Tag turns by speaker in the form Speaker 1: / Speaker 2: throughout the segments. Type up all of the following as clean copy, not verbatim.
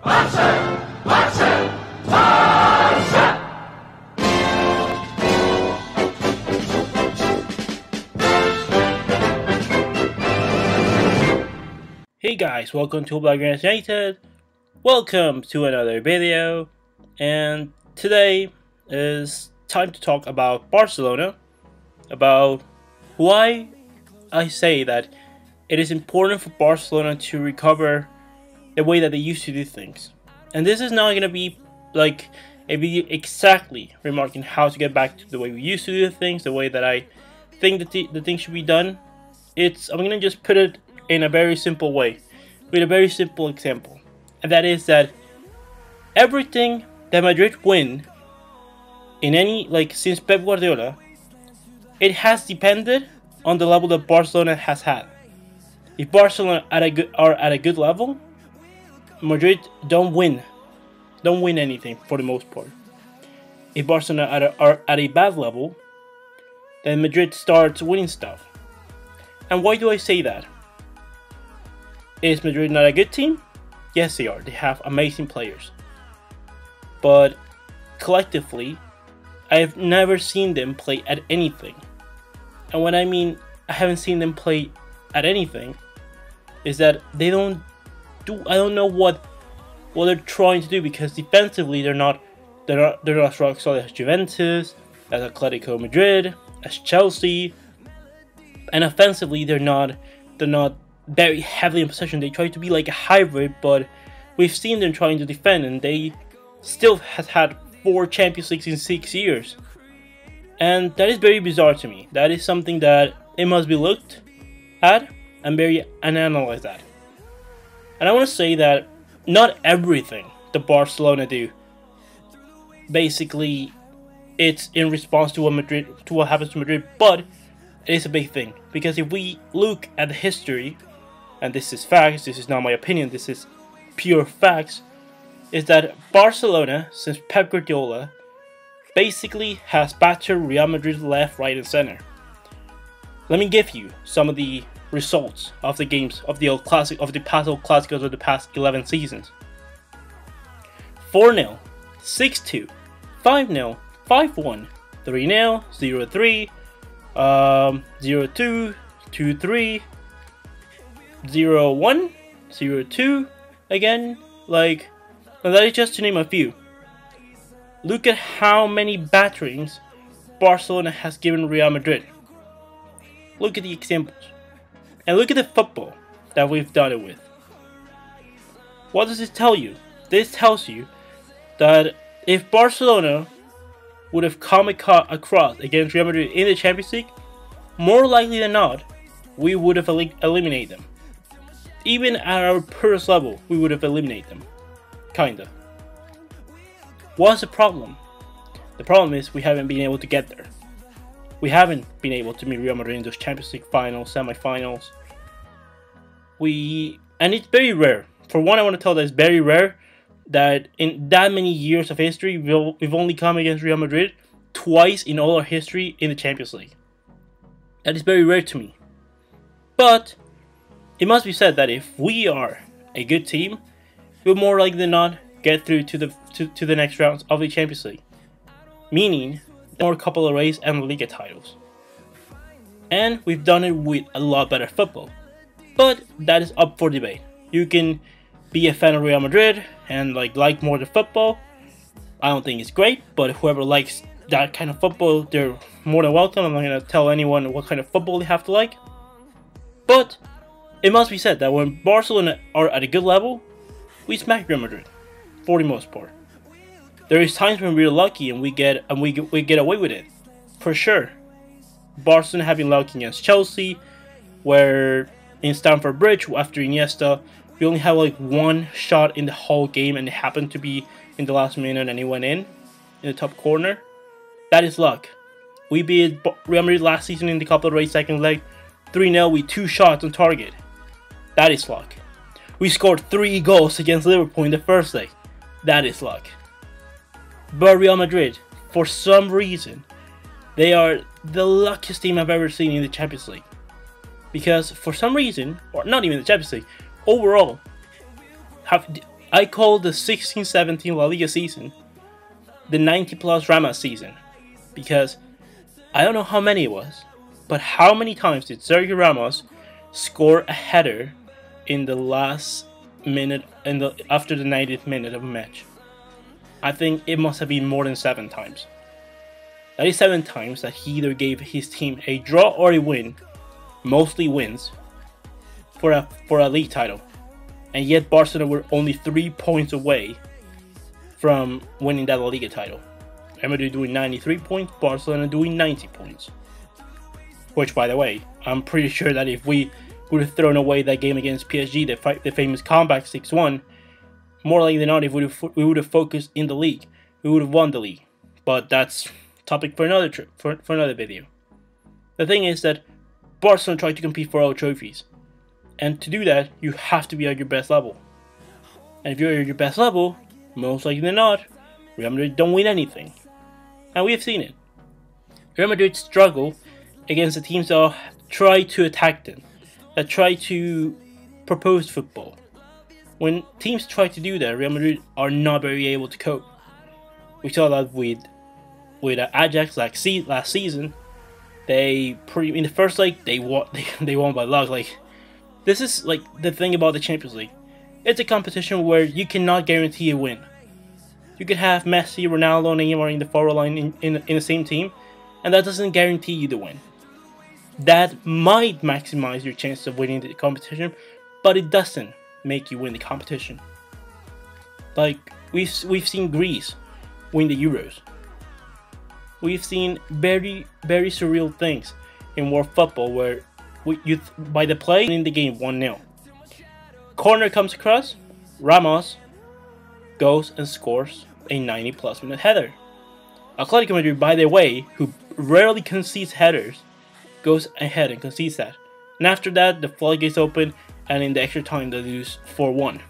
Speaker 1: Hey guys, welcome to Black United. Welcome to another video, and today is time to talk about Barcelona, about why I say that it is important for Barcelona to recover the way that they used to do things. And this is not going to be like a video exactly remarking how to get back to the way we used to do things, the way that I think that the things should be done. I'm going to just put it in a very simple way, with a very simple example. And that is that everything that Madrid win in any, since Pep Guardiola, it has depended on the level that Barcelona has had. If Barcelona are at a good level, Madrid don't win anything for the most part. If Barcelona are at a bad level, then Madrid starts winning stuff. And why do I say that? Is Madrid not a good team? Yes, they are. They have amazing players. But collectively, I've never seen them play at anything. And when I mean I haven't seen them play at anything, is that I don't know what they're trying to do, because defensively they're not as rock solid as Juventus, as Clasicos Madrid, as Chelsea, and offensively they're not very heavily in possession. They try to be like a hybrid, but we've seen them trying to defend, and they still have had 4 Champions Leagues in 6 years. And that is very bizarre to me. That is something that it must be looked at and analyzed at. And I want to say that not everything the Barcelona do, basically, it's in response to what happens to Madrid, but it is a big thing. Because if we look at the history, and this is facts, this is not my opinion, this is pure facts, is that Barcelona, since Pep Guardiola, basically has battered Real Madrid left, right, and center. Let me give you some of the results of the games of the past Clasicos of the past 11 seasons. 4-0, 6-2, 5-0, 5-1, 3-0, 0-3, 0-2, 2-3, 0-1, 0-2 again, and that is just to name a few. Look at how many batterings Barcelona has given Real Madrid. Look at the examples. And look at the football that we've done it with. What does this tell you? This tells you that if Barcelona would have come across against Real Madrid in the Champions League, more likely than not, we would have eliminated them. Even at our poorest level, we would have eliminated them. Kinda. What's the problem? The problem is we haven't been able to get there. We haven't been able to meet Real Madrid in those Champions League finals, semi-finals. And it's very rare. For one, I want to tell that it's very rare that in that many years of history, we've only come against Real Madrid twice in all our history in the Champions League. That is very rare to me. But it must be said that if we are a good team, we'll more likely than not get through to the next rounds of the Champions League. Meaning, more couple of race and Liga titles. And we've done it with a lot better football. But that is up for debate. You can be a fan of Real Madrid and like more the football. I don't think it's great, but whoever likes that kind of football, they're more than welcome. I'm not going to tell anyone what kind of football they have to like. But it must be said that when Barcelona are at a good level, we smack Real Madrid for the most part. There is times when we're lucky and we get away with it, for sure. Barcelona have been lucky against Chelsea, where in Stamford Bridge after Iniesta, we only had one shot in the whole game, and it happened to be in the last minute, and it went in the top corner. That is luck. We beat Real Madrid last season in the Copa del Rey second leg, 3-0 with 2 shots on target. That is luck. We scored 3 goals against Liverpool in the first leg. That is luck. But Real Madrid, for some reason, they are the luckiest team I've ever seen in the Champions League. Because for some reason, or not even the Champions League, overall, I call the 16-17 La Liga season the 90+ Ramos season, because I don't know how many it was, but how many times did Sergio Ramos score a header in the last minute, after the 90th minute of a match? I think it must have been more than 7 times. That is 7 times that he either gave his team a draw or a win, mostly wins, for a league title. And yet Barcelona were only 3 points away from winning that La Liga title. Real Madrid doing 93 points, Barcelona doing 90 points. Which, by the way, I'm pretty sure that if we would have thrown away that game against PSG, the famous comeback 6-1, more likely than not, if we would have focused in the league, we would have won the league. But that's topic for another for another video. The thing is that Barcelona tried to compete for all trophies, and to do that, you have to be at your best level. And if you're at your best level, most likely than not, Real Madrid don't win anything. And we have seen it. Real Madrid struggle against the teams that try to attack them, that try to propose football. When teams try to do that, Real Madrid are not very able to cope. We saw that with Ajax last season. In the first leg they won by luck. Like, this is like the thing about the Champions League. It's a competition where you cannot guarantee a win. You could have Messi, Ronaldo, Neymar in the forward line in the same team, and that doesn't guarantee you the win. That might maximize your chance of winning the competition, but it doesn't make you win the competition. Like, we've seen Greece win the Euros. We've seen very, very surreal things in world football where by the play in the game 1-0. Corner comes across, Ramos goes and scores a 90+ minute header. Atletico Madrid, by the way, who rarely concedes headers, goes ahead and concedes that. And after that, the floodgates open, and in the extra time they lose 4-1.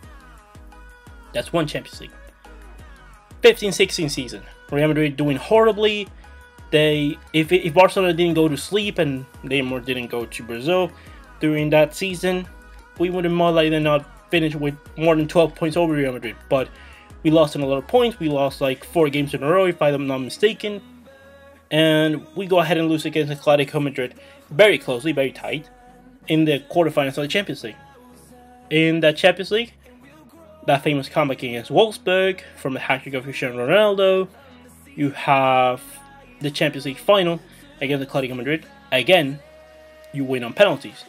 Speaker 1: That's one Champions League. 15-16 season, Real Madrid doing horribly. If Barcelona didn't go to sleep and Neymar didn't go to Brazil during that season, we would have more likely than not finished with more than 12 points over Real Madrid. But we lost in a lot of points. We lost like 4 games in a row, if I'm not mistaken. And we go ahead and lose against Clasicos Madrid very closely, very tight, in the quarterfinals of the Champions League. In that Champions League, that famous comeback against Wolfsburg from the hat-trick of Cristiano Ronaldo, you have the Champions League final against Clasicos Madrid. Again, you win on penalties.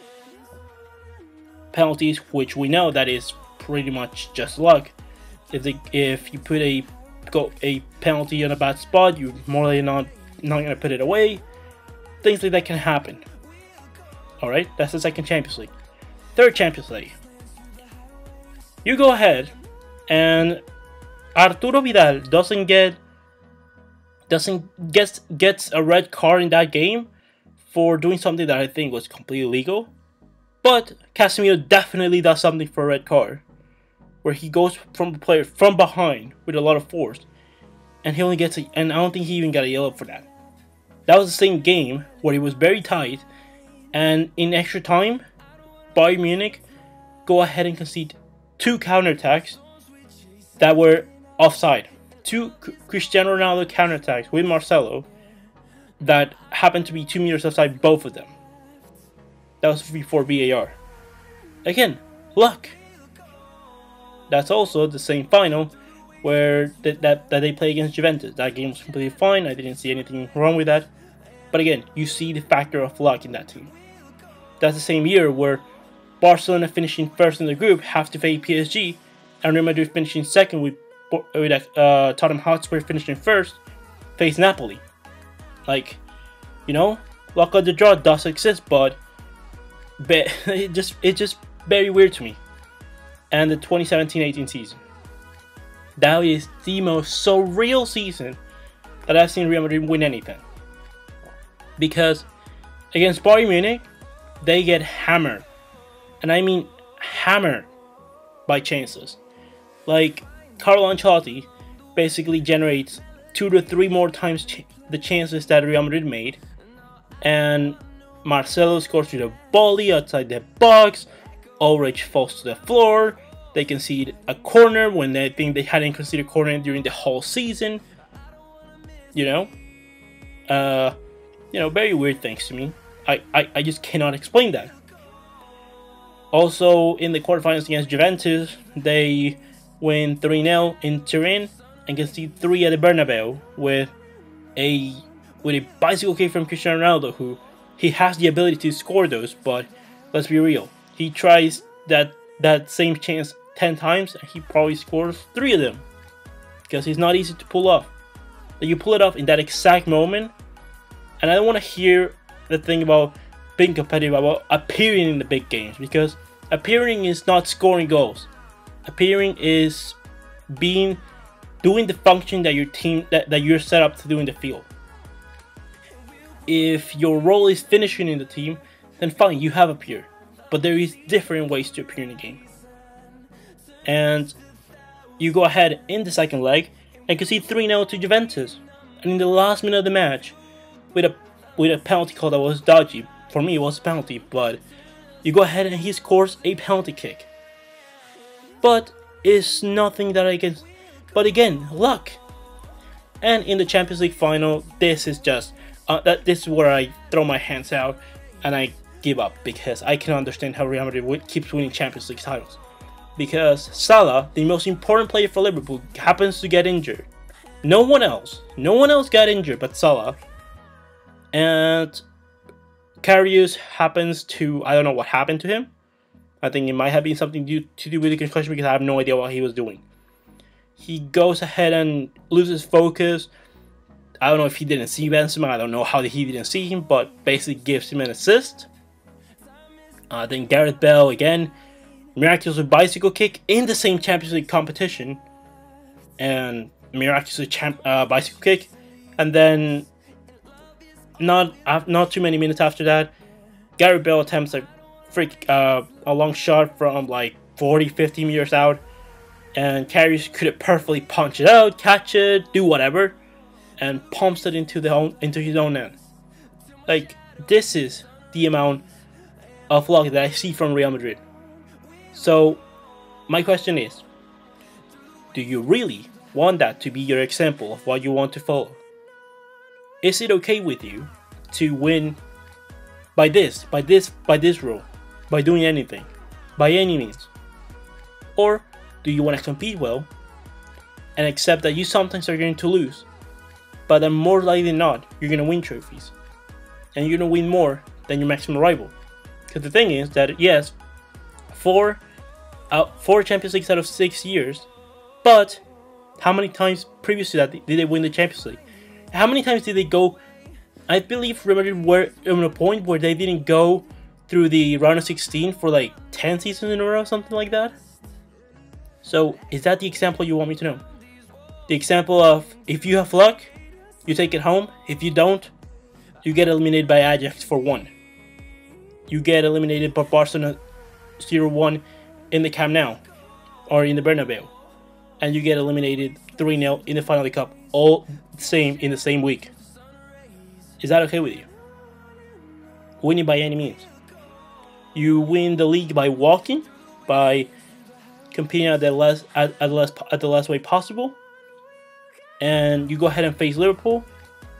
Speaker 1: Penalties, which we know that is pretty much just luck. If you put a penalty on a bad spot, you're more likely not going to put it away. Things like that can happen. Alright, that's the second Champions League. Third Champions League. You go ahead and Arturo Vidal gets a red card in that game for doing something that I think was completely legal. But Casemiro definitely does something for a red card, where he goes from the player from behind with a lot of force, and he only gets and I don't think he even got a yellow for that. That was the same game where it was very tight, and in extra time, Bayern Munich go ahead and concede 2 counterattacks that were offside. 2 Cristiano Ronaldo counterattacks with Marcelo that happened to be 2 meters offside, both of them. That was before VAR. Again, luck. That's also the same final where that they play against Juventus. That game was completely fine. I didn't see anything wrong with that. But again, you see the factor of luck in that team. That's the same year where Barcelona finishing first in the group have to face PSG, and Real Madrid finishing second with Tottenham Hotspur finishing first, face Napoli. Like, you know, luck of the draw does exist, but it's just very weird to me. And the 2017-18 season, that is the most surreal season that I've seen Real Madrid win anything. Because against Bayern Munich, they get hammered, and I mean hammered by chances. Like, Carlo Ancelotti basically generates 2 to 3 more times the chances that Real Madrid made, and Marcelo scores with a volley outside the box. Ulrich falls to the floor. They concede a corner when they think they hadn't conceded a corner during the whole season. Very weird things to me. I just cannot explain that. Also, in the quarterfinals against Juventus, they win 3-0 in Turin and concede 3 at the Bernabeu with a bicycle kick from Cristiano Ronaldo, who he has the ability to score those, but let's be real. He tries that same chance 10 times and he probably scores 3 of them because it's not easy to pull off. You pull it off in that exact moment, and I don't want to hear the thing about being competitive, about appearing in the big games, because appearing is not scoring goals. Appearing is doing the function that your team that you're set up to do in the field. If your role is finishing in the team, then fine, you have appeared. But there is different ways to appear in the game. And you go ahead in the second leg and concede 3-0 to Juventus. And in the last minute of the match, with a penalty call that was dodgy. For me, it was a penalty, but you go ahead and he scores a penalty kick. But it's nothing that I can. But again, luck. And in the Champions League final, this is just this is where I throw my hands out and I give up, because I can understand how Real Madrid keeps winning Champions League titles. Because Salah, the most important player for Liverpool, happens to get injured. No one else got injured but Salah. And Karius happens to, I don't know what happened to him. I think it might have been something to do with the concussion, because I have no idea what he was doing. He goes ahead and loses focus. I don't know if he didn't see Benzema. I don't know how he didn't see him, but basically gives him an assist. Then Gareth Bale again, miraculous bicycle kick in the same Champions League competition, and miraculous bicycle kick, and then not too many minutes after that, Gareth Bale attempts a long shot from like 40-50 meters out, and Karius could perfectly punch it out, catch it, do whatever, and pumps it into his own end. Like, this is the amount of luck that I see from Real Madrid. So my question is, do you really want that to be your example of what you want to follow? Is it okay with you to win by this rule, by doing anything, by any means? Or do you want to compete well and accept that you sometimes are going to lose, but then more likely than not, you're going to win trophies, and you're going to win more than your maximum rival? Because the thing is that, yes, 4 Champions Leagues out of 6 years, but how many times previous to that did they win the Champions League? How many times did they go? I believe Real Madrid were on a point where they didn't go through the round of 16 for like 10 seasons in a row, something like that. So is that the example you want me to know? The example of, if you have luck, you take it home. If you don't, you get eliminated by Ajax for 1. You get eliminated by Barcelona 0-1 in the Camp Nou or in the Bernabeu, and you get eliminated 3-0 in the final of the Cup, all same in the same week. Is that okay with you? Winning by any means. You win the league by walking, by competing at the last way possible, and you go ahead and face Liverpool.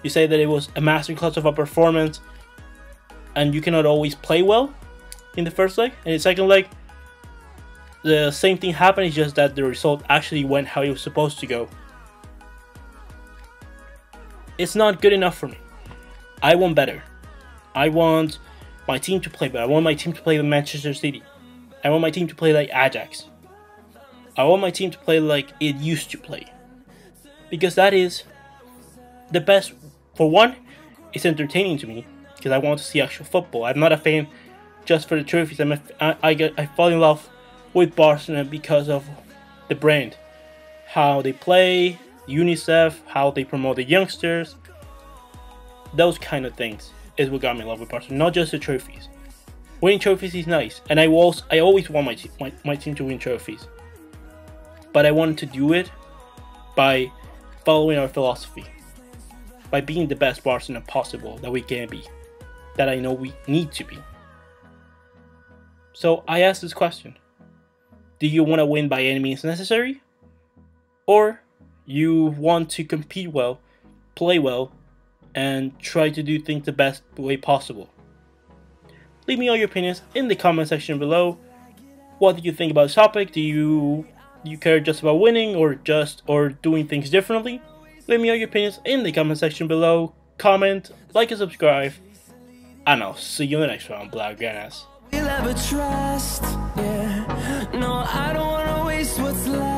Speaker 1: You say that it was a masterclass of a performance, and you cannot always play well in the first leg. And in the second leg, the same thing happened, it's just that the result actually went how it was supposed to go. It's not good enough for me. I want better. I want my team to play better. I want my team to play like Manchester City. I want my team to play like Ajax. I want my team to play like it used to play. Because that is the best. For one, it's entertaining to me, because I want to see actual football. I'm not a fan just for the trophies. I fall in love with Barcelona because of the brand, how they play, UNICEF, how they promote the youngsters. Those kind of things is what got me in love with Barcelona, not just the trophies. Winning trophies is nice, and I always want my team to win trophies. But I wanted to do it by following our philosophy, by being the best Barcelona possible that we can be, that I know we need to be. So I ask this question: Do you want to win by any means necessary? Or you want to compete well, play well, and try to do things the best way possible? Leave me all your opinions in the comment section below. What do you think about this topic? Do you care just about winning or doing things differently? Leave me all your opinions in the comment section below. Comment, like, and subscribe. And I'll see you in the next round, Blaugranas.
Speaker 2: We'll ever trust, yeah. No, I don't wanna waste what's left.